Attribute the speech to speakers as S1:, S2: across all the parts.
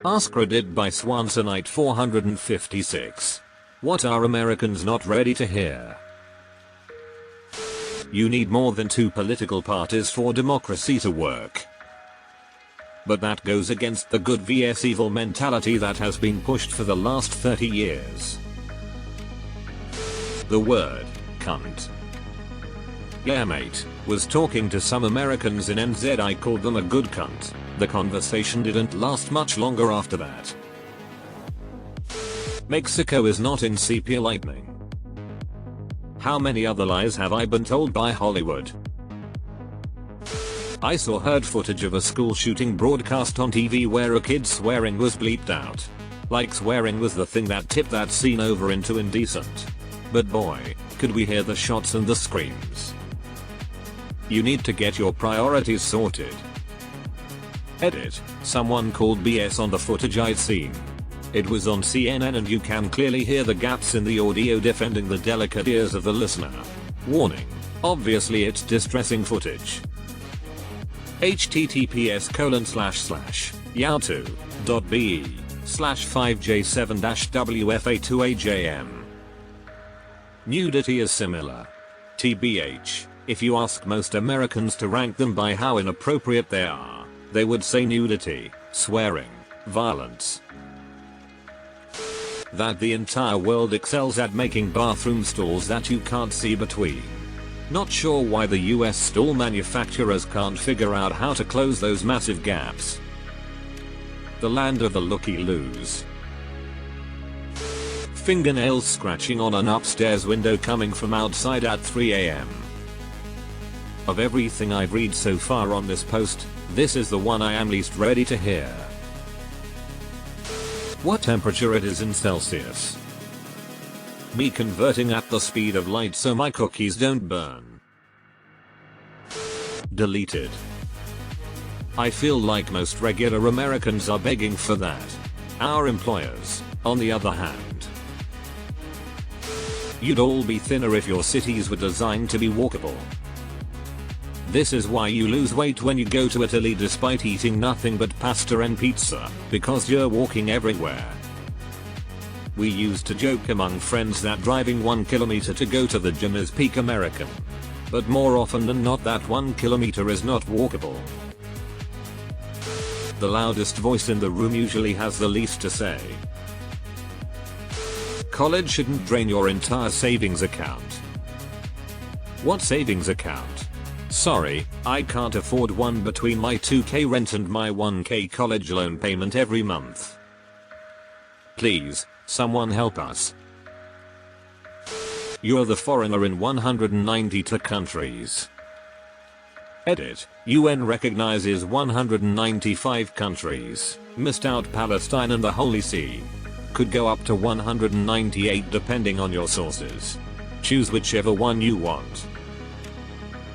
S1: AskReddit by Swansonite 456. What are Americans not ready to hear? You need more than two political parties for democracy to work. But that goes against the good vs evil mentality that has been pushed for the last 30 years. The word, cunt. Yeah mate, was talking to some Americans in NZ. I called them a good cunt. The conversation didn't last much longer after that. Mexico is not in sepia lightning. How many other lies have I been told by Hollywood? I heard footage of a school shooting broadcast on TV where a kid swearing was bleeped out. Like swearing was the thing that tipped that scene over into indecent. But boy, could we hear the shots and the screams. You need to get your priorities sorted. Edit. Someone called BS on the footage I'd seen. It was on CNN and you can clearly hear the gaps in the audio defending the delicate ears of the listener. Warning. Obviously it's distressing footage. https://yahoo.be/5j7-wfa2ajm. Nudity is similar. TBH, if you ask most Americans to rank them by how inappropriate they are, they would say nudity, swearing, violence. That the entire world excels at making bathroom stalls that you can't see between. Not sure why the US stall manufacturers can't figure out how to close those massive gaps. The land of the looky-loos. Fingernails scratching on an upstairs window coming from outside at 3 AM. Of everything I've read so far on this post, this is the one I am least ready to hear. What temperature it is in Celsius? Me converting at the speed of light so my cookies don't burn. Deleted. I feel like most regular Americans are begging for that. Our employers, on the other hand. You'd all be thinner if your cities were designed to be walkable. This is why you lose weight when you go to Italy despite eating nothing but pasta and pizza, because you're walking everywhere. We used to joke among friends that driving 1 kilometer to go to the gym is peak American. But more often than not that 1 kilometer is not walkable. The loudest voice in the room usually has the least to say. College shouldn't drain your entire savings account. What savings account? Sorry, I can't afford one between my 2k rent and my 1k college loan payment every month. Please, someone help us. You're the foreigner in 192 countries. Edit. UN recognizes 195 countries, missed out Palestine and the Holy See. Could go up to 198 depending on your sources. Choose whichever one you want.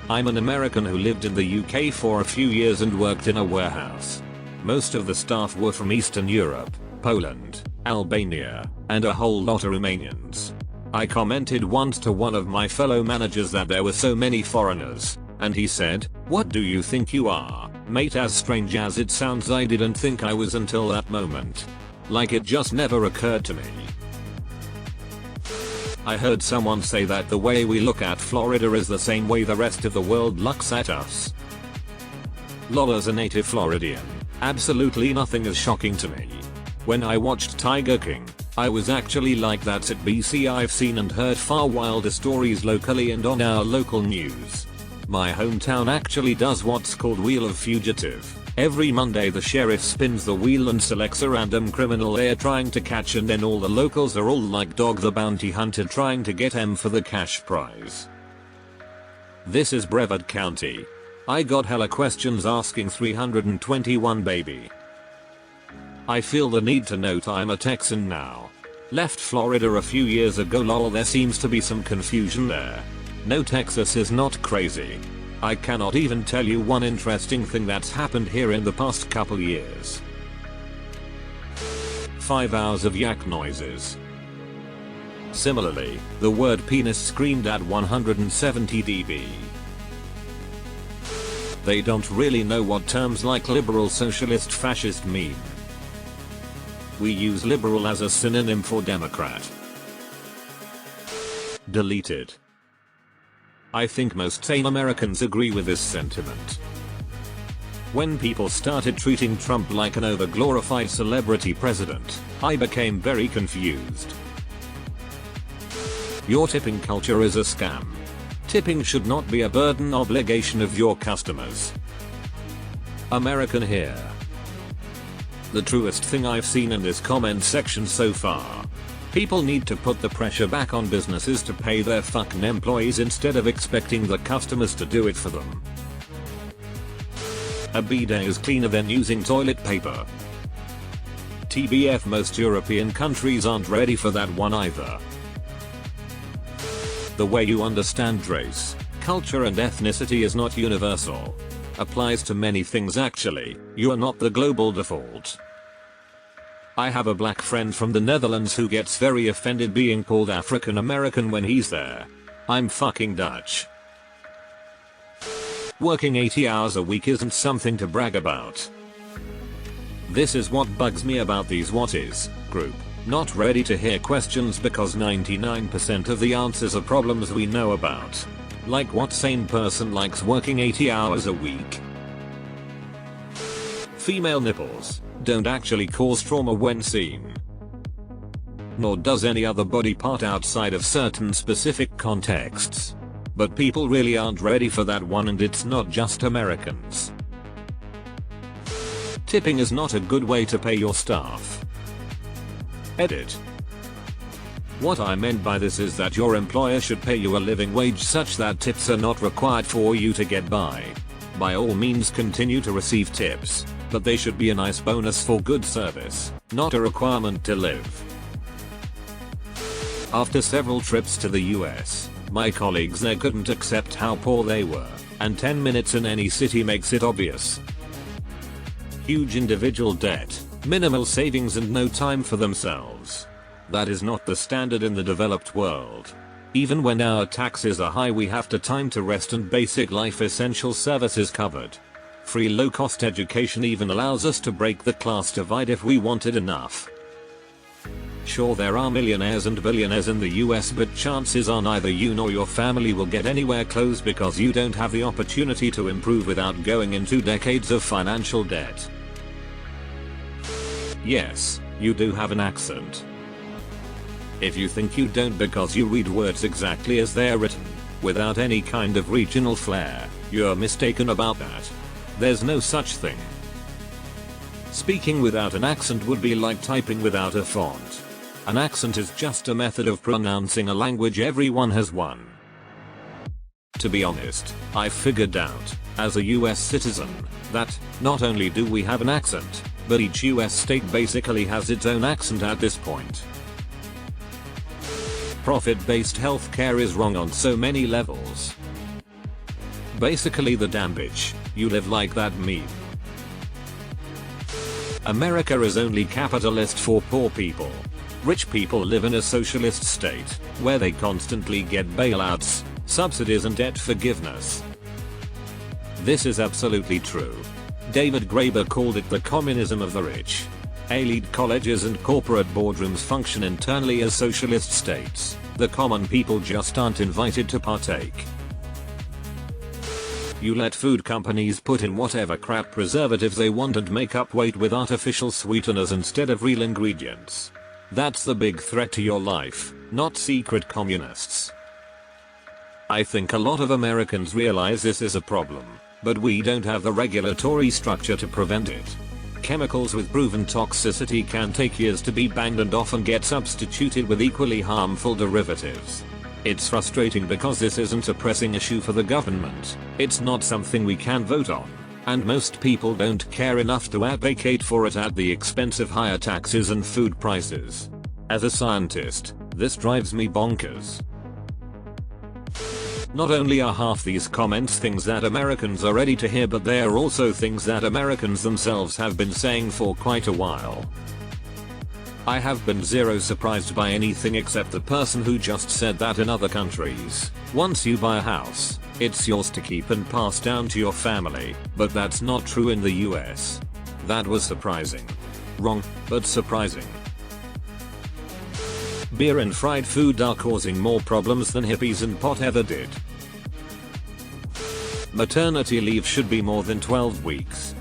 S1: I'm an American who lived in the UK for a few years and worked in a warehouse. Most of the staff were from Eastern Europe, Poland, Albania, and a whole lot of Romanians. I commented once to one of my fellow managers that there were so many foreigners, and he said, "What do you think you are, mate?" As strange as it sounds, I didn't think I was until that moment. Like it just never occurred to me. I heard someone say that the way we look at Florida is the same way the rest of the world looks at us. Lol, as a native Floridian, absolutely nothing is shocking to me. When I watched Tiger King, I was actually like, that's at BC. I've seen and heard far wilder stories locally and on our local news. My hometown actually does what's called Wheel of Fugitive. Every Monday the sheriff spins the wheel and selects a random criminal they're trying to catch, and then all the locals are all like Dog the Bounty Hunter trying to get him for the cash prize. This is Brevard County. I got hella questions asking 321 baby. I feel the need to note I'm a Texan now. Left Florida a few years ago. Lol, there seems to be some confusion there. No, Texas is not crazy. I cannot even tell you one interesting thing that's happened here in the past couple years. 5 hours of yak noises. Similarly, the word penis screamed at 170 dB. They don't really know what terms like liberal, socialist, fascist mean. We use liberal as a synonym for Democrat. Deleted. I think most sane Americans agree with this sentiment. When people started treating Trump like an overglorified celebrity president, I became very confused. Your tipping culture is a scam. Tipping should not be a burden obligation of your customers. American here. The truest thing I've seen in this comment section so far. People need to put the pressure back on businesses to pay their fucking employees instead of expecting the customers to do it for them. A bidet is cleaner than using toilet paper. TBF, most European countries aren't ready for that one either. The way you understand race, culture and ethnicity is not universal. Applies to many things actually, you are not the global default. I have a black friend from the Netherlands who gets very offended being called African American when he's there. I'm fucking Dutch. Working 80 hours a week isn't something to brag about. This is what bugs me about these what is group. Not ready to hear questions because 99% of the answers are problems we know about. Like what sane person likes working 80 hours a week? Female nipples don't actually cause trauma when seen. Nor does any other body part outside of certain specific contexts. But people really aren't ready for that one, and it's not just Americans. Tipping is not a good way to pay your staff. Edit. What I meant by this is that your employer should pay you a living wage such that tips are not required for you to get by. By all means continue to receive tips, but they should be a nice bonus for good service, not a requirement to live. After several trips to the US, my colleagues there couldn't accept how poor they were, and 10 minutes in any city makes it obvious. Huge individual debt, minimal savings and no time for themselves. That is not the standard in the developed world. Even when our taxes are high, we have time to rest and basic life essential services covered. Free low-cost education even allows us to break the class divide if we want it enough. Sure, there are millionaires and billionaires in the US, but chances are neither you nor your family will get anywhere close because you don't have the opportunity to improve without going into decades of financial debt. Yes, you do have an accent. If you think you don't because you read words exactly as they're written, without any kind of regional flair, you're mistaken about that. There's no such thing. Speaking without an accent would be like typing without a font. An accent is just a method of pronouncing a language. Everyone has one. To be honest, I figured out, as a US citizen, that not only do we have an accent, but each US state basically has its own accent at this point. Profit-based healthcare is wrong on so many levels. Basically the damn bitch, you live like that meme. America is only capitalist for poor people. Rich people live in a socialist state, where they constantly get bailouts, subsidies and debt forgiveness. This is absolutely true. David Graeber called it the communism of the rich. Elite colleges and corporate boardrooms function internally as socialist states. The common people just aren't invited to partake. You let food companies put in whatever crap preservatives they want and make up weight with artificial sweeteners instead of real ingredients. That's the big threat to your life, not secret communists. I think a lot of Americans realize this is a problem, but we don't have the regulatory structure to prevent it. Chemicals with proven toxicity can take years to be banned and often get substituted with equally harmful derivatives. It's frustrating because this isn't a pressing issue for the government, it's not something we can vote on, and most people don't care enough to advocate for it at the expense of higher taxes and food prices. As a scientist, this drives me bonkers. Not only are half these comments things that Americans are ready to hear, but they are also things that Americans themselves have been saying for quite a while. I have been zero surprised by anything except the person who just said that in other countries, once you buy a house, it's yours to keep and pass down to your family, but that's not true in the US. That was surprising. Wrong, but surprising. Beer and fried food are causing more problems than hippies and pot ever did. Maternity leave should be more than 12 weeks.